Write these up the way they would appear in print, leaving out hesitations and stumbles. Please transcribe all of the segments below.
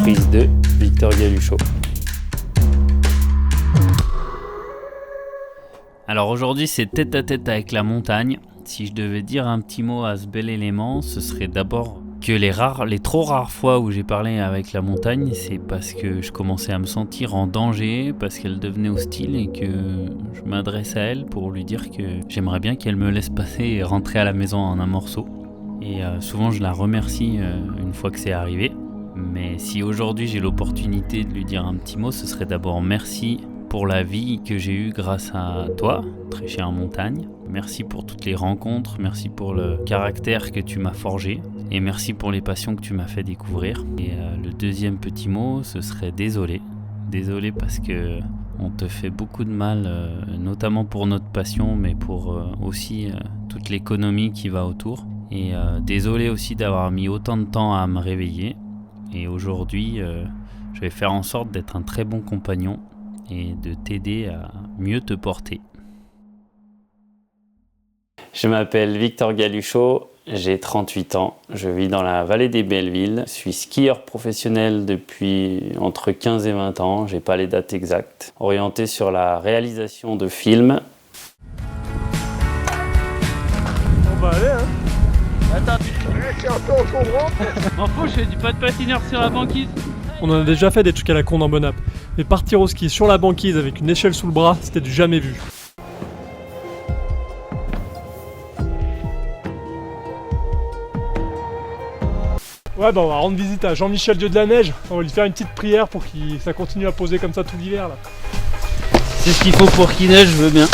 prise 2, Victor Galuchot. Alors aujourd'hui c'est tête à tête avec la montagne. Si je devais dire un petit mot à ce bel élément, ce serait d'abord que les trop rares fois où j'ai parlé avec la montagne, c'est parce que je commençais à me sentir en danger, parce qu'elle devenait hostile et que je m'adresse à elle pour lui dire que j'aimerais bien qu'elle me laisse passer et rentrer à la maison en un morceau. Et souvent je la remercie une fois que c'est arrivé. Mais si aujourd'hui j'ai l'opportunité de lui dire un petit mot, ce serait d'abord merci pour la vie que j'ai eue grâce à toi, très chère montagne. Merci pour toutes les rencontres, merci pour le caractère que tu m'as forgé et merci pour les passions que tu m'as fait découvrir. Et le deuxième petit mot, ce serait désolé. Désolé parce que on te fait beaucoup de mal, notamment pour notre passion, mais pour aussi toute l'économie qui va autour. Et désolé aussi d'avoir mis autant de temps à me réveiller. Et aujourd'hui, je vais faire en sorte d'être un très bon compagnon et de t'aider à mieux te porter. Je m'appelle Victor Galuchot, j'ai 38 ans, je vis dans la vallée des Bellevilles, je suis skieur professionnel depuis entre 15 et 20 ans, j'ai pas les dates exactes, orienté sur la réalisation de films. On va aller hein. Attends, c'est un peu encombrant. m'en fous, je fais du pas de patineur sur la banquise. On en a déjà fait des trucs à la con dans Bonap, mais partir au ski sur la banquise avec une échelle sous le bras, c'était du jamais vu. Ouais bah on va rendre visite à Jean-Michel Dieu de la Neige, on va lui faire une petite prière pour que ça continue à poser comme ça tout l'hiver là. C'est ce qu'il faut pour qu'il neige, je veux bien.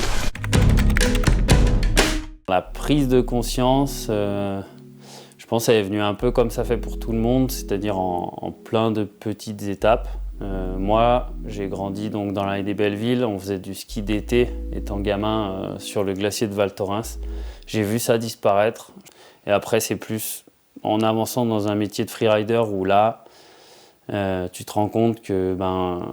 La prise de conscience, je pense qu'elle est venue un peu comme ça fait pour tout le monde, c'est-à-dire en plein de petites étapes. Moi, j'ai grandi donc dans la haie des Bellevilles, on faisait du ski d'été étant gamin sur le glacier de Val Thorens. J'ai vu ça disparaître et après c'est plus en avançant dans un métier de freerider où là, tu te rends compte que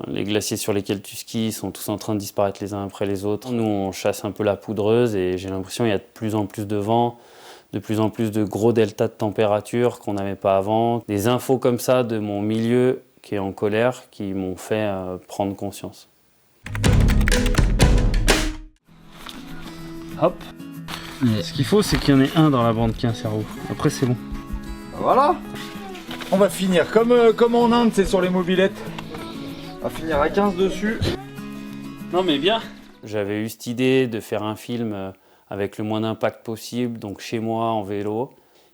les glaciers sur lesquels tu skis sont tous en train de disparaître les uns après les autres. Nous, on chasse un peu la poudreuse et j'ai l'impression qu'il y a de plus en plus de vent, de plus en plus de gros deltas de température qu'on n'avait pas avant. Des infos comme ça de mon milieu qui est en colère qui m'ont fait prendre conscience. Hop. Ce qu'il faut, c'est qu'il y en ait un dans la bande qui a un cerveau. Après, c'est bon. Voilà. On va finir comme en Inde, c'est sur les mobylettes. On va finir à 15 dessus. Non mais bien. J'avais eu cette idée de faire un film avec le moins d'impact possible, donc chez moi en vélo.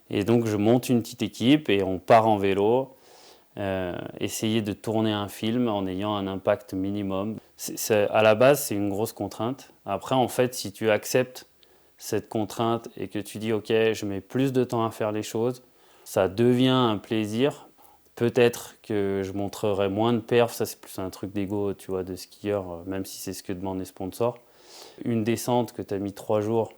Et donc je monte une petite équipe et on part en vélo. Essayer de tourner un film en ayant un impact minimum. À la base, c'est une grosse contrainte. Après, en fait, si tu acceptes cette contrainte et que tu dis « Ok, je mets plus de temps à faire les choses », ça devient un plaisir. Peut-être que je montrerai moins de perfs, ça c'est plus un truc d'ego, tu vois, de skieur, même si c'est ce que demandent les sponsors. Une descente que tu as mis 3 jours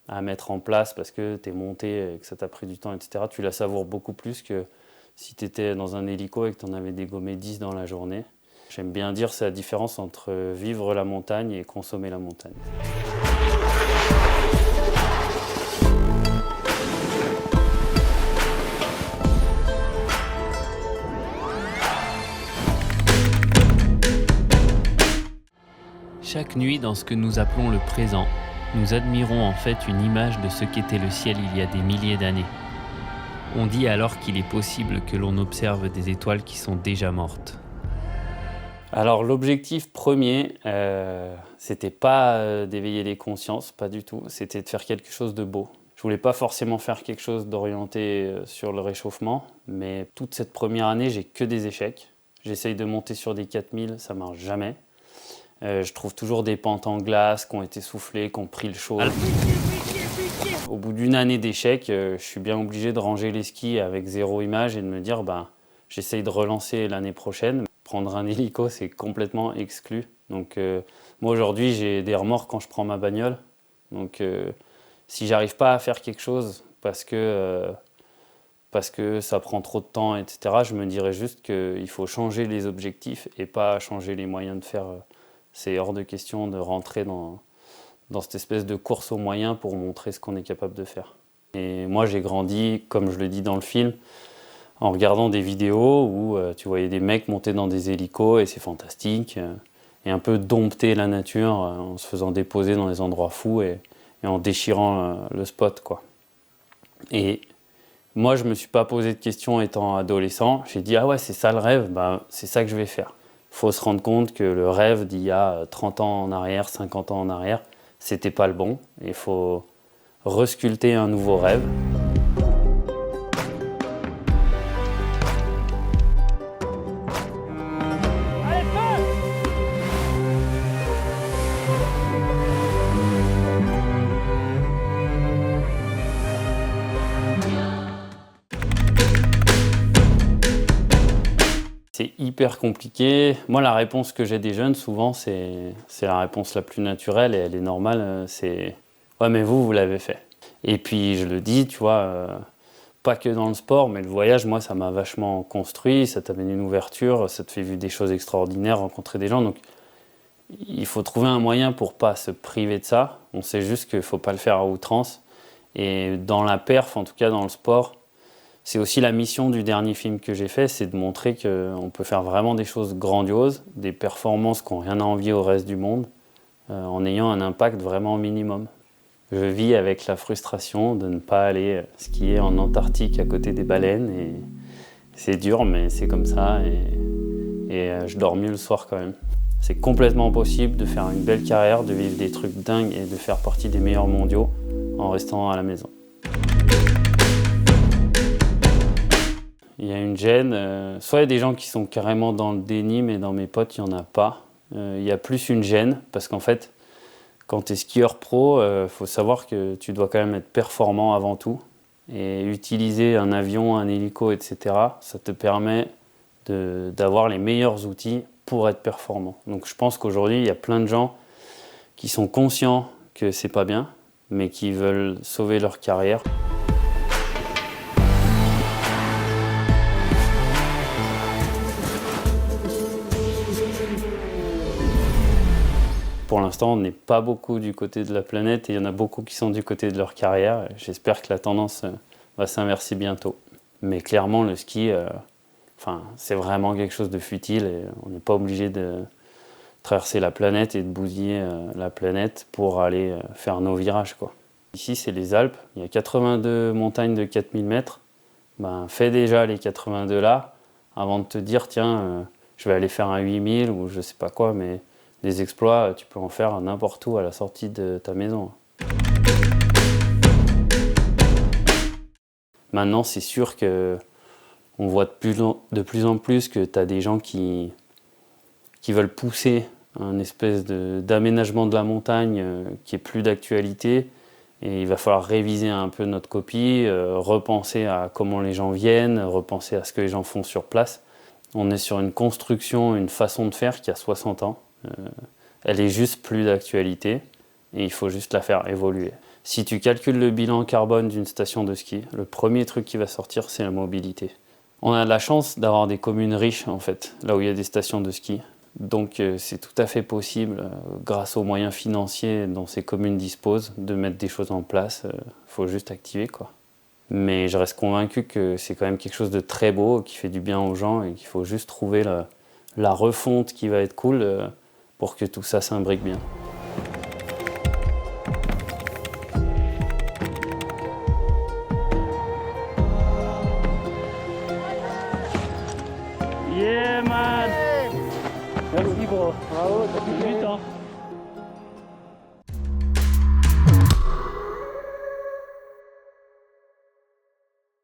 à mettre en place parce que tu es monté et que ça t'a pris du temps, etc., tu la savoures beaucoup plus que si tu étais dans un hélico et que tu en avais dégommé 10 dans la journée. J'aime bien dire c'est la différence entre vivre la montagne et consommer la montagne. Chaque nuit, dans ce que nous appelons le présent, nous admirons en fait une image de ce qu'était le ciel il y a des milliers d'années. On dit alors qu'il est possible que l'on observe des étoiles qui sont déjà mortes. Alors l'objectif premier, c'était pas d'éveiller les consciences, pas du tout, c'était de faire quelque chose de beau. Je voulais pas forcément faire quelque chose d'orienté sur le réchauffement, mais toute cette première année, j'ai que des échecs. J'essaye de monter sur des 4000, ça marche jamais. Je trouve toujours des pentes en glace qui ont été soufflées, qui ont pris le chaud. Au bout d'une année d'échecs, je suis bien obligé de ranger les skis avec 0 image et de me dire j'essaye de relancer l'année prochaine. Prendre un hélico, c'est complètement exclu. Donc moi aujourd'hui, j'ai des remords quand je prends ma bagnole. Donc si j'arrive pas à faire quelque chose parce que ça prend trop de temps, etc., je me dirais juste qu'il faut changer les objectifs et pas changer les moyens de faire. C'est hors de question de rentrer dans cette espèce de course aux moyens pour montrer ce qu'on est capable de faire. Et moi, j'ai grandi, comme je le dis dans le film, en regardant des vidéos où tu voyais des mecs monter dans des hélicos et c'est fantastique, et un peu dompter la nature en se faisant déposer dans des endroits fous et en déchirant le spot, quoi. Et moi, je me suis pas posé de questions étant adolescent. J'ai dit, ah ouais, c'est ça le rêve, bah, c'est ça que je vais faire. Il faut se rendre compte que le rêve d'il y a 30 ans en arrière, 50 ans en arrière, c'était pas le bon. Il faut resculpter un nouveau rêve. C'est hyper compliqué. Moi, la réponse que j'ai des jeunes, souvent, c'est la réponse la plus naturelle et elle est normale. C'est « Ouais, mais vous l'avez fait. » Et puis, je le dis, tu vois, pas que dans le sport, mais le voyage, moi, ça m'a vachement construit. Ça t'amène une ouverture, ça te fait vivre des choses extraordinaires, rencontrer des gens. Donc, il faut trouver un moyen pour pas se priver de ça. On sait juste qu'il ne faut pas le faire à outrance. Et dans la perf, en tout cas dans le sport, c'est aussi la mission du dernier film que j'ai fait, c'est de montrer qu'on peut faire vraiment des choses grandioses, des performances qui n'ont rien à envier au reste du monde, en ayant un impact vraiment minimum. Je vis avec la frustration de ne pas aller skier en Antarctique à côté des baleines. Et c'est dur, mais c'est comme ça. Et je dors mieux le soir quand même. C'est complètement possible de faire une belle carrière, de vivre des trucs dingues et de faire partie des meilleurs mondiaux en restant à la maison. Il y a une gêne, soit il y a des gens qui sont carrément dans le déni, mais dans mes potes, il n'y en a pas. Il y a plus une gêne, parce qu'en fait, quand tu es skieur pro, faut savoir que tu dois quand même être performant avant tout. Et utiliser un avion, un hélico, etc., ça te permet d'avoir les meilleurs outils pour être performant. Donc je pense qu'aujourd'hui, il y a plein de gens qui sont conscients que c'est pas bien, mais qui veulent sauver leur carrière. Pour l'instant, on n'est pas beaucoup du côté de la planète et il y en a beaucoup qui sont du côté de leur carrière. J'espère que la tendance va s'inverser bientôt. Mais clairement, le ski, c'est vraiment quelque chose de futile et on n'est pas obligé de traverser la planète et de bousiller la planète pour aller faire nos virages, quoi. Ici, c'est les Alpes. Il y a 82 montagnes de 4000 mètres. Fais déjà les 82 là avant de te dire, tiens, je vais aller faire un 8000 ou je sais pas quoi, mais des exploits, tu peux en faire n'importe où à la sortie de ta maison. Maintenant, c'est sûr qu'on voit de plus en plus que tu as des gens qui veulent pousser un espèce d'aménagement de la montagne qui est plus d'actualité. Et il va falloir réviser un peu notre copie, repenser à comment les gens viennent, repenser à ce que les gens font sur place. On est sur une construction, une façon de faire qui a 60 ans. Elle est juste plus d'actualité et il faut juste la faire évoluer. Si tu calcules le bilan carbone d'une station de ski, le premier truc qui va sortir, c'est la mobilité. On a de la chance d'avoir des communes riches, en fait, là où il y a des stations de ski. Donc c'est tout à fait possible, grâce aux moyens financiers dont ces communes disposent, de mettre des choses en place. Il faut juste activer, quoi. Mais je reste convaincu que c'est quand même quelque chose de très beau, qui fait du bien aux gens et qu'il faut juste trouver la refonte qui va être cool pour que tout ça s'imbrique bien. Yeah man! Merci bro! Bravo, t'as fait 8 ans!